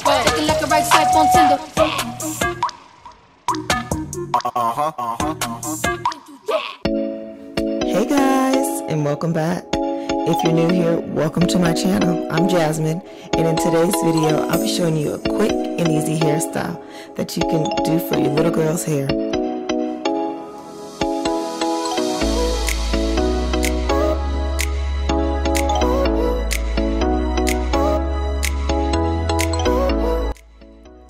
Looking like a right swipe on Tinder. Hey guys, and welcome back. If you're new here, welcome to my channel. I'm Jasmine, and in today's video, I'll be showing you a quick and easy hairstyle that you can do for your little girl's hair.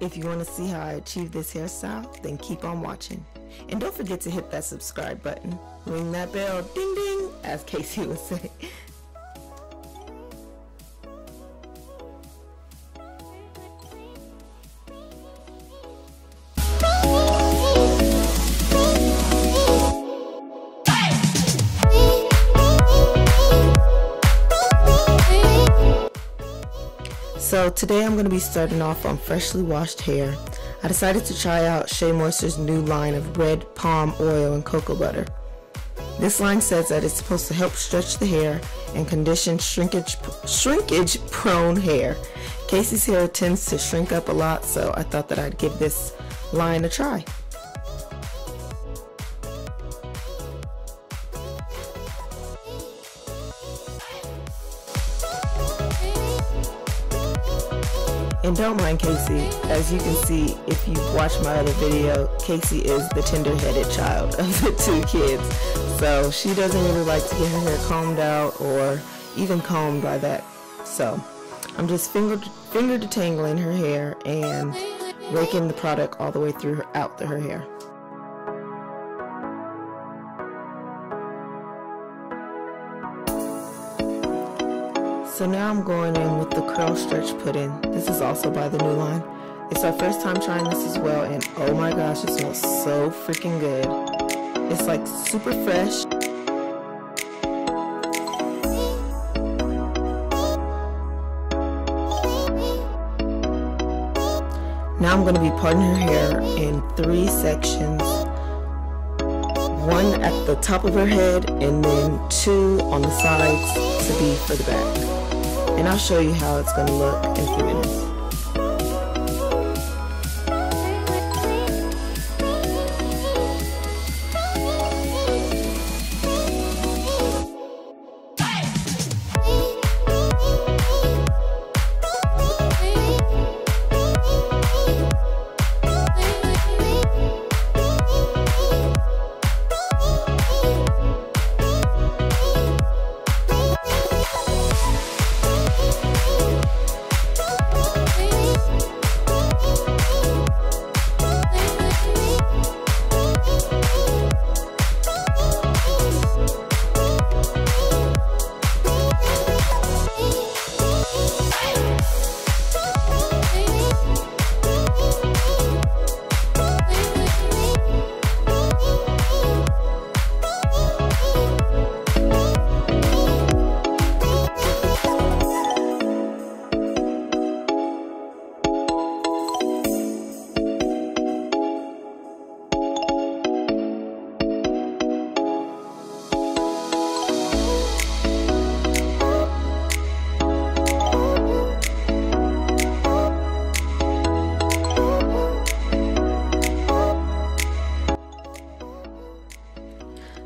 If you want to see how I achieve this hairstyle, then keep on watching. And don't forget to hit that subscribe button. Ring that bell, ding ding, as Casey would say. So today I'm going to be starting off on freshly washed hair. I decided to try out Shea Moisture's new line of red palm oil and cocoa butter. This line says that it's supposed to help stretch the hair and condition shrinkage prone hair. Casey's hair tends to shrink up a lot, so I thought that I'd give this line a try. And don't mind Casey, as you can see if you've watched my other video, Casey is the tender-headed child of the two kids. So she doesn't really like to get her hair combed out or even combed by that. So I'm just finger detangling her hair and raking the product all the way through out her hair. So now I'm going in with the curl stretch put-in. This is also by the new line. It's our first time trying this as well, and oh my gosh, it smells so freaking good. It's like super fresh. Now I'm going to be parting her hair in 3 sections. 1 at the top of her head and then 2 on the sides to be for the back. And I'll show you how it's going to look in a few minutes.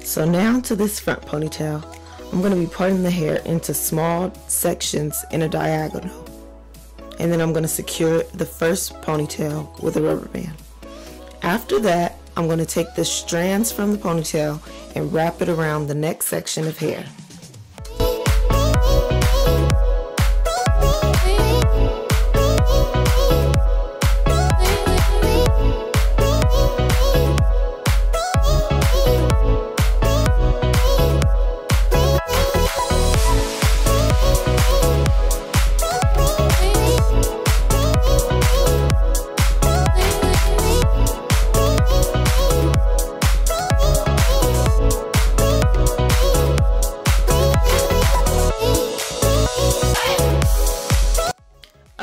So now to this front ponytail. I'm going to be parting the hair into small sections in a diagonal. And then I'm going to secure the first ponytail with a rubber band. After that, I'm going to take the strands from the ponytail and wrap it around the next section of hair.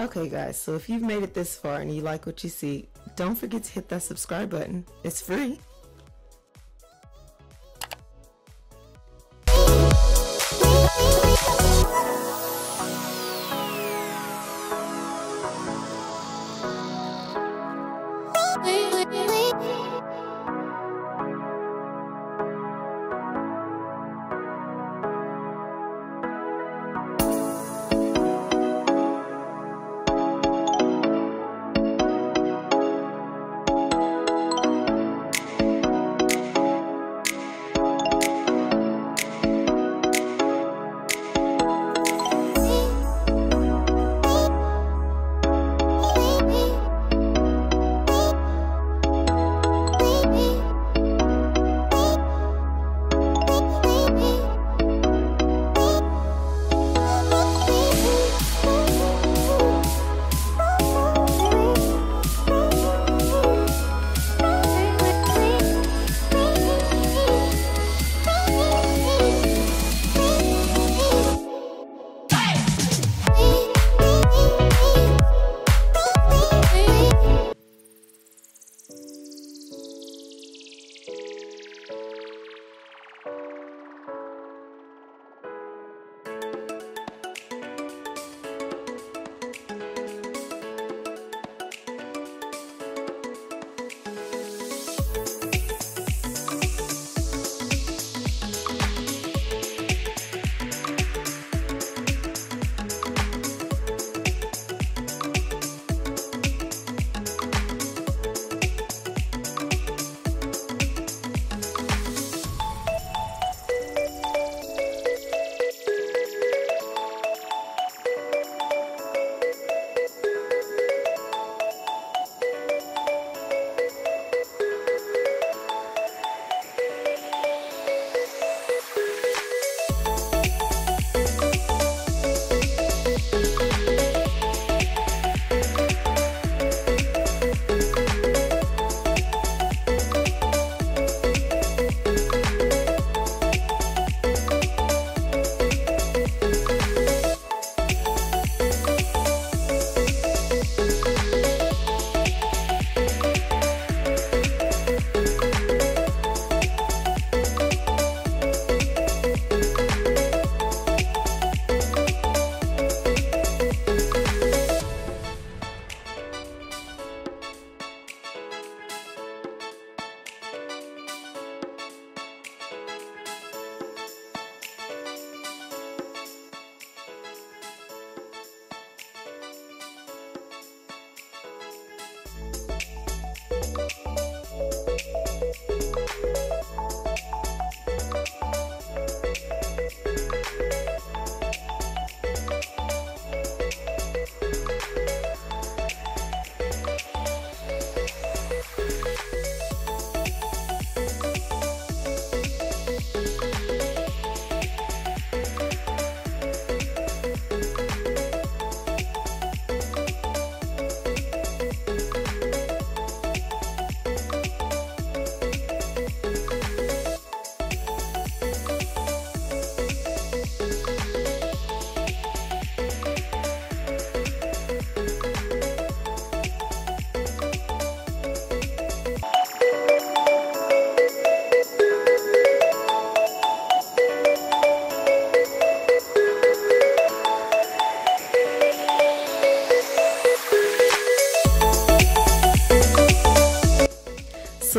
Okay guys, so if you've made it this far and you like what you see, don't forget to hit that subscribe button. It's free.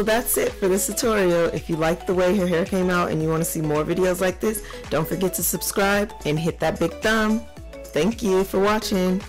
So that's it for this tutorial. If you like the way her hair came out and you want to see more videos like this, don't forget to subscribe and hit that big thumb. Thank you for watching.